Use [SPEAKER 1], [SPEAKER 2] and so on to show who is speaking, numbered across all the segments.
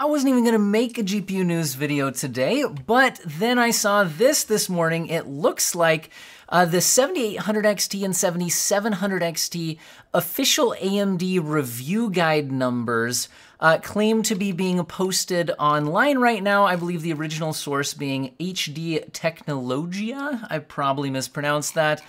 [SPEAKER 1] I wasn't even gonna make a GPU news video today, but then I saw this morning. It looks like the 7800 XT and 7700 XT official AMD review guide numbers claim to be being posted online right now. I believe the original source being HD Technologia. I probably mispronounced that.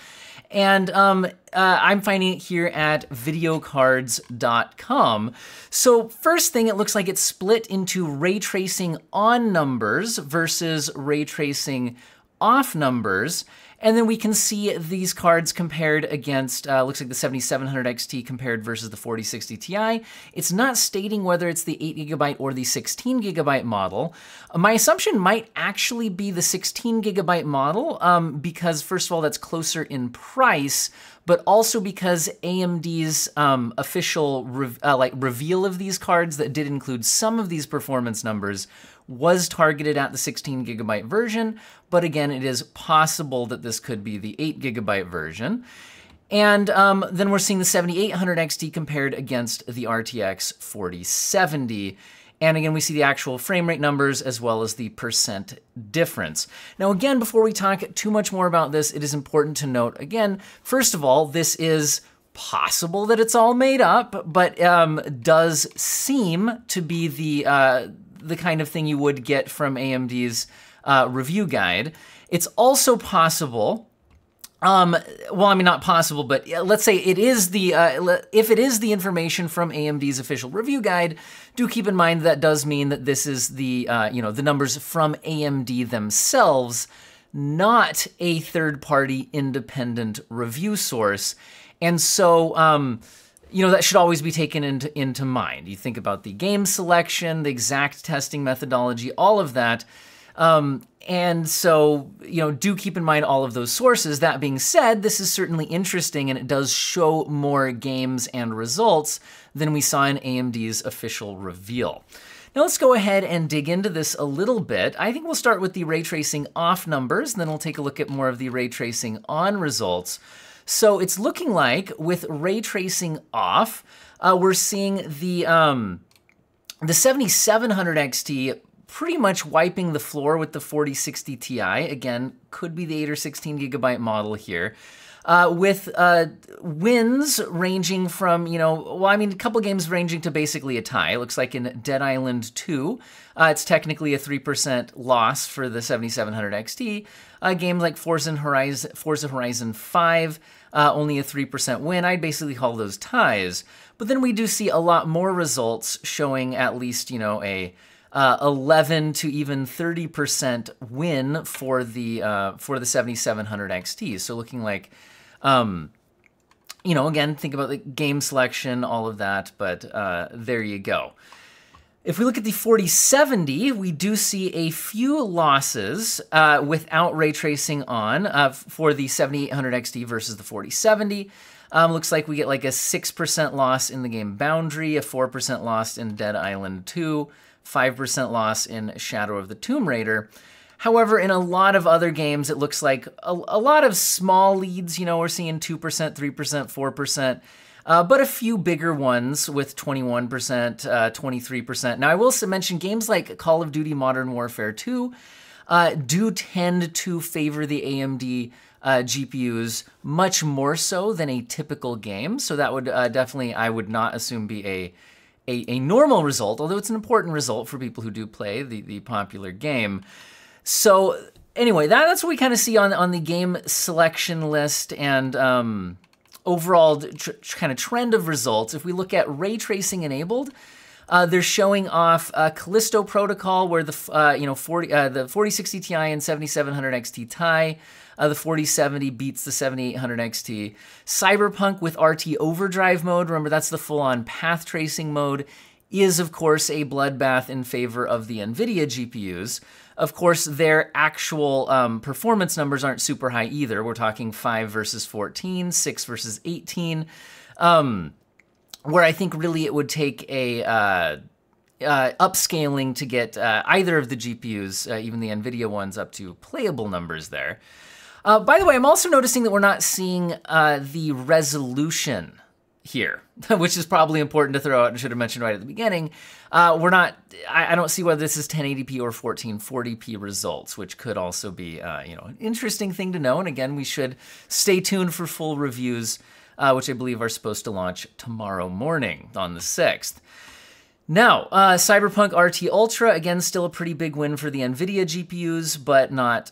[SPEAKER 1] And I'm finding it here at videocards.com. So first thing, it looks like it's split into ray tracing on numbers versus ray tracing off numbers. And then we can see these cards compared against, looks like the 7700 XT compared versus the 4060 Ti. It's not stating whether it's the 8GB or the 16GB model. My assumption might actually be the 16GB model because, first of all, that's closer in price, but also because AMD's official reveal of these cards that did include some of these performance numbers was targeted at the 16GB version, but again, it is possible that this could be the 8GB version. And then we're seeing the 7800 XT compared against the RTX 4070. And again, we see the actual frame rate numbers as well as the percent difference. Now again, before we talk too much more about this, it is important to note, again, first of all, this is possible that it's all made up, but does seem to be the kind of thing you would get from AMD's review guide. It's also possible, well, I mean, not possible, but let's say it is the, if it is the information from AMD's official review guide, do keep in mind that does mean that this is the, the numbers from AMD themselves, not a third-party independent review source. And so, that should always be taken into mind. You think about the game selection, the exact testing methodology, all of that. And so, do keep in mind all of those sources. That being said, this is certainly interesting and it does show more games and results than we saw in AMD's official reveal. Now let's go ahead and dig into this a little bit. I think we'll start with the ray tracing off numbers, and then we'll take a look at more of the ray tracing on results. So it's looking like with ray tracing off, we're seeing the 7700 XT pretty much wiping the floor with the 4060 Ti. Again, could be the 8 or 16GB model here. With wins ranging from, a couple games ranging to basically a tie. It looks like in Dead Island 2, it's technically a 3% loss for the 7700 XT. Games like Forza Horizon 5, only a 3% win. I'd basically call those ties. But then we do see a lot more results showing at least, a 11 to even 30% win for the 7700 XT. So looking like, again, think about the game selection, all of that, but there you go. If we look at the 4070, we do see a few losses without ray tracing on for the 7800 XT versus the 4070. Looks like we get like a 6% loss in the game Boundary, a 4% loss in Dead Island 2, 5% loss in Shadow of the Tomb Raider. However, in a lot of other games, it looks like a lot of small leads. We're seeing 2%, 3%, 4%. But a few bigger ones with 21%, 23%. Now, I will mention games like Call of Duty Modern Warfare 2 do tend to favor the AMD GPUs much more so than a typical game. So that would definitely, I would not assume, be a normal result, although it's an important result for people who do play the popular game. So anyway, that's what we kind of see on the game selection list and overall kind of trend of results. If we look at ray tracing enabled, they're showing off Callisto Protocol, where the 4060 Ti and 7700 XT tie. The 4070 beats the 7800 XT. Cyberpunk with RT Overdrive mode, remember that's the full-on path tracing mode, is of course a bloodbath in favor of the NVIDIA GPUs. Of course, their actual performance numbers aren't super high either. We're talking 5 versus 14, 6 versus 18, where I think really it would take a upscaling to get either of the GPUs, even the NVIDIA ones, up to playable numbers there. By the way, I'm also noticing that we're not seeing the resolution here, which is probably important to throw out and should have mentioned right at the beginning. I don't see whether this is 1080p or 1440p results, which could also be, an interesting thing to know. And again, we should stay tuned for full reviews, which I believe are supposed to launch tomorrow morning on the 6th. Now, Cyberpunk RT Ultra, again, still a pretty big win for the NVIDIA GPUs, but not,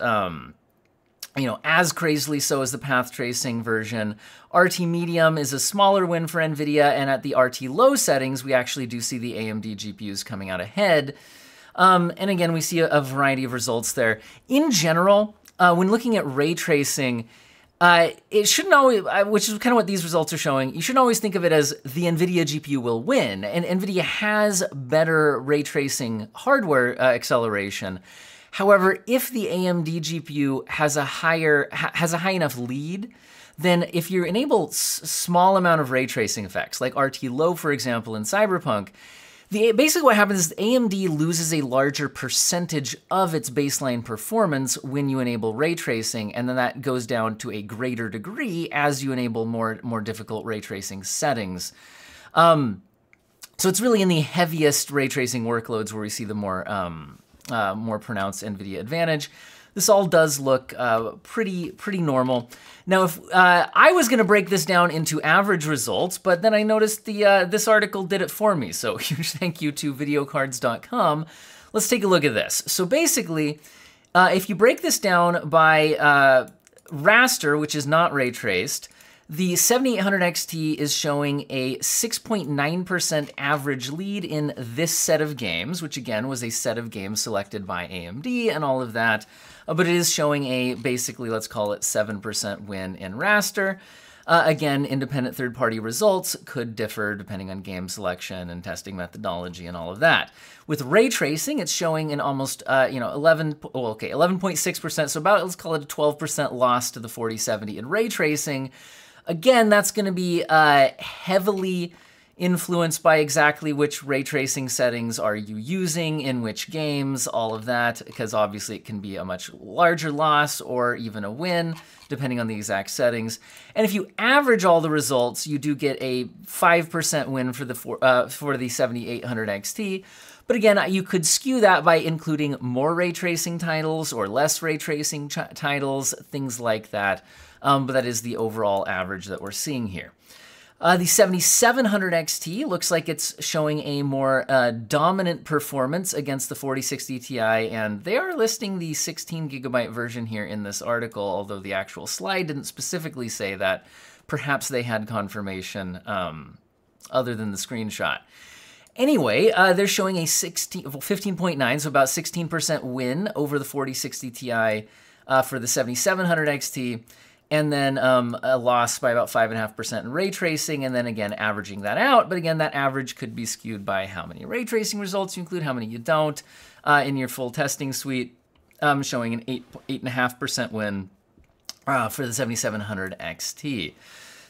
[SPEAKER 1] as crazily so as the path tracing version. RT Medium is a smaller win for NVIDIA, and at the RT Low settings, we actually do see the AMD GPUs coming out ahead. And again, we see a variety of results there. In general, when looking at ray tracing, it shouldn't always, which is kind of what these results are showing, you shouldn't always think of it as the NVIDIA GPU will win. And NVIDIA has better ray tracing hardware acceleration. However, if the AMD GPU has a high enough lead, then if you enable small amount of ray tracing effects, like RT Low, for example, in Cyberpunk, basically what happens is AMD loses a larger percentage of its baseline performance when you enable ray tracing, and then that goes down to a greater degree as you enable more difficult ray tracing settings. So it's really in the heaviest ray tracing workloads where we see the more pronounced NVIDIA advantage. This all does look pretty normal. Now, if I was going to break this down into average results, but then I noticed this article did it for me. So huge thank you to videocards.com. Let's take a look at this. So basically, if you break this down by raster, which is not ray traced, the 7800 XT is showing a 6.9% average lead in this set of games, which again was a set of games selected by AMD and all of that. But it is showing a basically, let's call it 7% win in raster. Again, independent third-party results could differ depending on game selection and testing methodology and all of that. With ray tracing, it's showing an almost 11.6%, so about, let's call it a 12% loss to the 4070 in ray tracing. Again, that's going to be heavily influenced by exactly which ray tracing settings are you using in which games, all of that, because obviously it can be a much larger loss or even a win, depending on the exact settings. And if you average all the results, you do get a 5% win for the 7800 XT. But again, you could skew that by including more ray tracing titles or less ray tracing titles, things like that. But that is the overall average that we're seeing here. The 7700 XT looks like it's showing a more dominant performance against the 4060 Ti, and they are listing the 16 gigabyte version here in this article, although the actual slide didn't specifically say that. Perhaps they had confirmation other than the screenshot. Anyway, they're showing a 15.9, so about 16% win over the 4060 Ti for the 7700 XT. And then a loss by about 5.5% in ray tracing, and then again averaging that out. But again, that average could be skewed by how many ray tracing results you include, how many you don't in your full testing suite, showing an 8.5% win for the 7700 XT.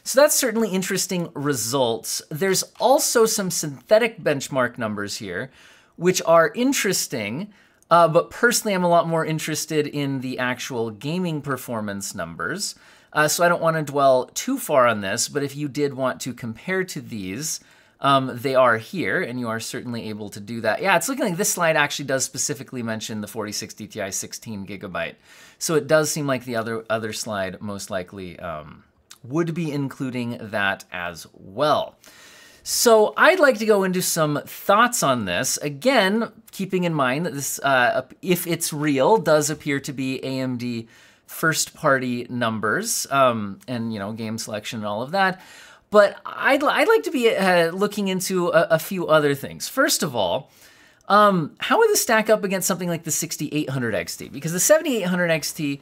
[SPEAKER 1] So that's certainly interesting results. There's also some synthetic benchmark numbers here, which are interesting. But personally, I'm a lot more interested in the actual gaming performance numbers. So I don't want to dwell too far on this, but if you did want to compare to these, they are here, and you are certainly able to do that. Yeah, it's looking like this slide actually does specifically mention the 4060 Ti 16 gigabyte. So it does seem like the other slide most likely would be including that as well. So I'd like to go into some thoughts on this. Again, keeping in mind that this, if it's real, does appear to be AMD first-party numbers, and game selection and all of that. But I'd like to be looking into a few other things. First of all, how would this stack up against something like the 6800 XT? Because the 7800 XT,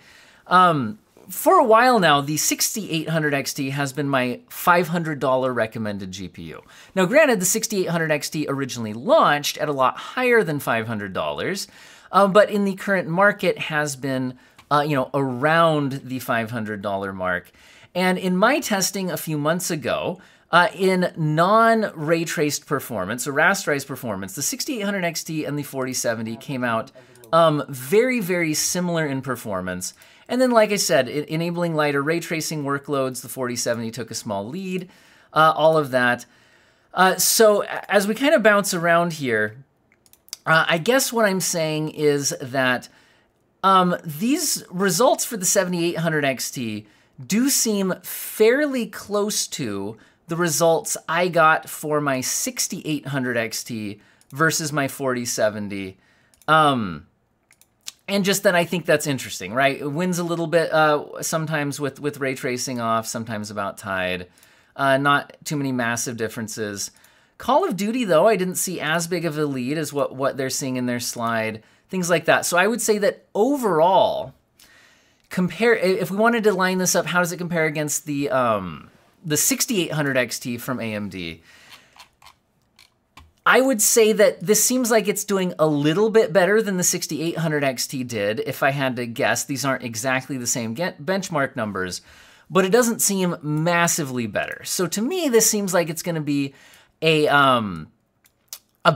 [SPEAKER 1] for a while now, the 6800 XT has been my $500 recommended GPU. Now, granted, the 6800 XT originally launched at a lot higher than $500, but in the current market has been, around the $500 mark. And in my testing a few months ago, in non-ray traced performance, or rasterized performance, the 6800 XT and the 4070 came out very, very similar in performance. And then, like I said, enabling lighter ray tracing workloads, the 4070 took a small lead. all of that. So as we kind of bounce around here, I guess what I'm saying is that these results for the 7800 XT do seem fairly close to the results I got for my 6800 XT versus my 4070. And just that I think that's interesting, right? It wins a little bit sometimes with ray tracing off, sometimes about tied. Not too many massive differences. Call of Duty, though, I didn't see as big of a lead as what they're seeing in their slide, things like that. So I would say that overall, if we wanted to line this up, how does it compare against the 6800 XT from AMD? I would say that this seems like it's doing a little bit better than the 6800 XT did, if I had to guess. These aren't exactly the same benchmark numbers, but it doesn't seem massively better. So to me, this seems like it's going to be a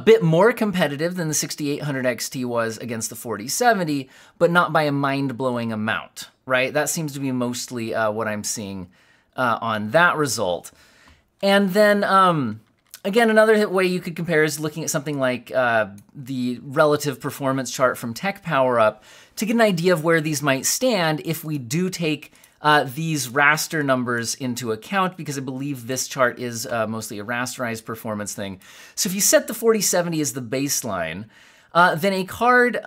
[SPEAKER 1] bit more competitive than the 6800 XT was against the 4070, but not by a mind-blowing amount, right? That seems to be mostly what I'm seeing on that result. And then, again, another way you could compare is looking at something like the relative performance chart from TechPowerUp to get an idea of where these might stand if we do take these raster numbers into account, because I believe this chart is mostly a rasterized performance thing. So if you set the 4070 as the baseline, then a card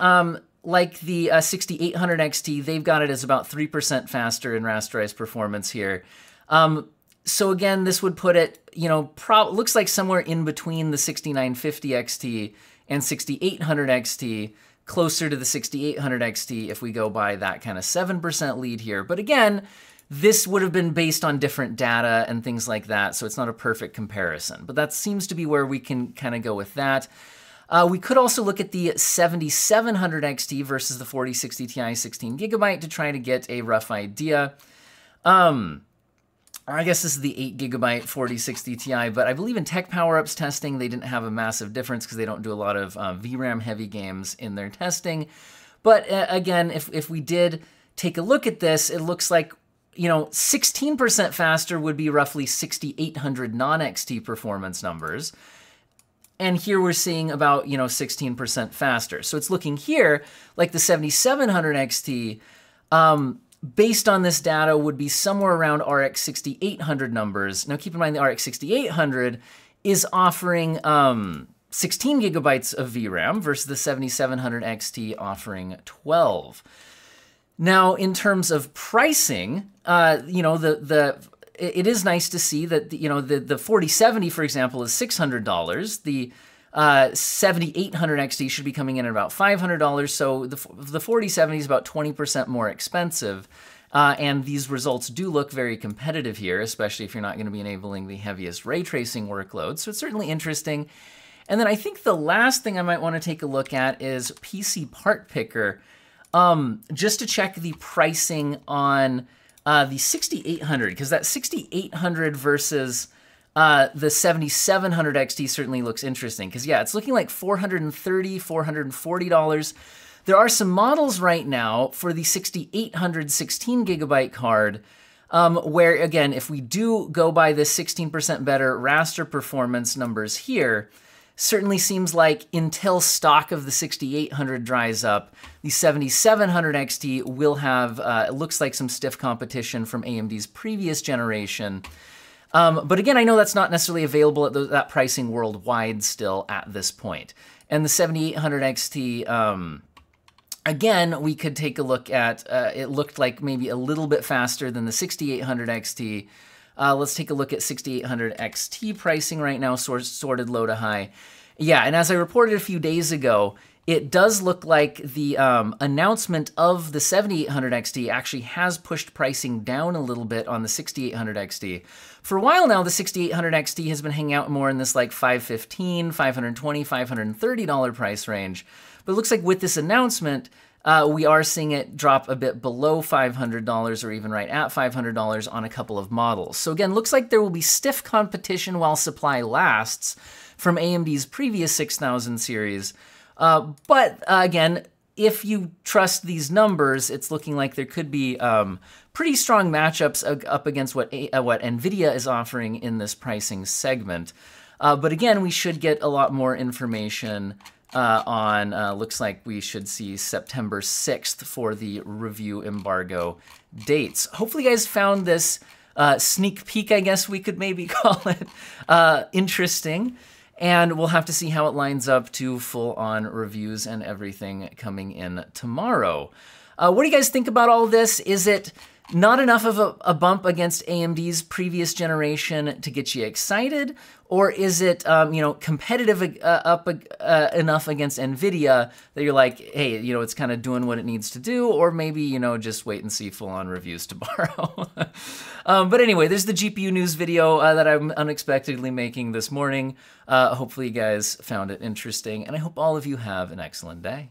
[SPEAKER 1] like the 6800 XT, they've got it as about 3% faster in rasterized performance here. So again, this would put it, looks like somewhere in between the 6950 XT and 6800 XT, closer to the 6800 XT if we go by that kind of 7% lead here. But again, this would have been based on different data and things like that, so it's not a perfect comparison. But that seems to be where we can kind of go with that. We could also look at the 7700 XT versus the 4060 Ti 16GB to try to get a rough idea. I guess this is the 8GB 4060 Ti, but I believe in TechPowerUp's testing, they didn't have a massive difference because they don't do a lot of VRAM-heavy games in their testing. But again, if we did take a look at this, it looks like, 16% faster would be roughly 6800 non-XT performance numbers. And here we're seeing about, 16% faster. So it's looking here like the 7700 XT, based on this data, would be somewhere around RX 6800 numbers. Now keep in mind the RX 6800 is offering 16 gigabytes of VRAM versus the 7700 XT offering 12. Now in terms of pricing, it is nice to see that the 4070, for example, is $600. The 7800 XT should be coming in at about $500, so the 4070 is about 20% more expensive. And these results do look very competitive here, especially if you're not going to be enabling the heaviest ray tracing workloads. So it's certainly interesting. And then I think the last thing I might want to take a look at is PC Part Picker, just to check the pricing on the 6800, because that 6800 versus the 7700 XT certainly looks interesting, because yeah, it's looking like $430, $440. There are some models right now for the 6800 16GB card, where again, if we do go by the 16% better raster performance numbers here, certainly seems like until stock of the 6800 dries up, the 7700 XT will have, it looks like, some stiff competition from AMD's previous generation. But again, I know that's not necessarily available at that pricing worldwide still at this point. And the 7800 XT, again, we could take a look at, it looked like maybe a little bit faster than the 6800 XT. Let's take a look at 6800 XT pricing right now, sorted low to high. Yeah, and as I reported a few days ago, it does look like the announcement of the 7800 XT actually has pushed pricing down a little bit on the 6800 XT. For a while now, the 6800 XT has been hanging out more in this like $515, $520, $530 price range. But it looks like with this announcement, we are seeing it drop a bit below $500 or even right at $500 on a couple of models. So again, looks like there will be stiff competition while supply lasts from AMD's previous 6000 series. But again, if you trust these numbers, it's looking like there could be pretty strong matchups up against what NVIDIA is offering in this pricing segment. But again, we should get a lot more information looks like we should see September 6th for the review embargo dates. Hopefully you guys found this sneak peek, I guess we could maybe call it, interesting. And we'll have to see how it lines up to full-on reviews and everything coming in tomorrow. What do you guys think about all this? Is it not enough of a bump against AMD's previous generation to get you excited? Or is it, competitive enough against NVIDIA that you're like, hey, it's kind of doing what it needs to do, or maybe, just wait and see full-on reviews tomorrow. But anyway, there's the GPU news video that I'm unexpectedly making this morning. Hopefully you guys found it interesting, and I hope all of you have an excellent day.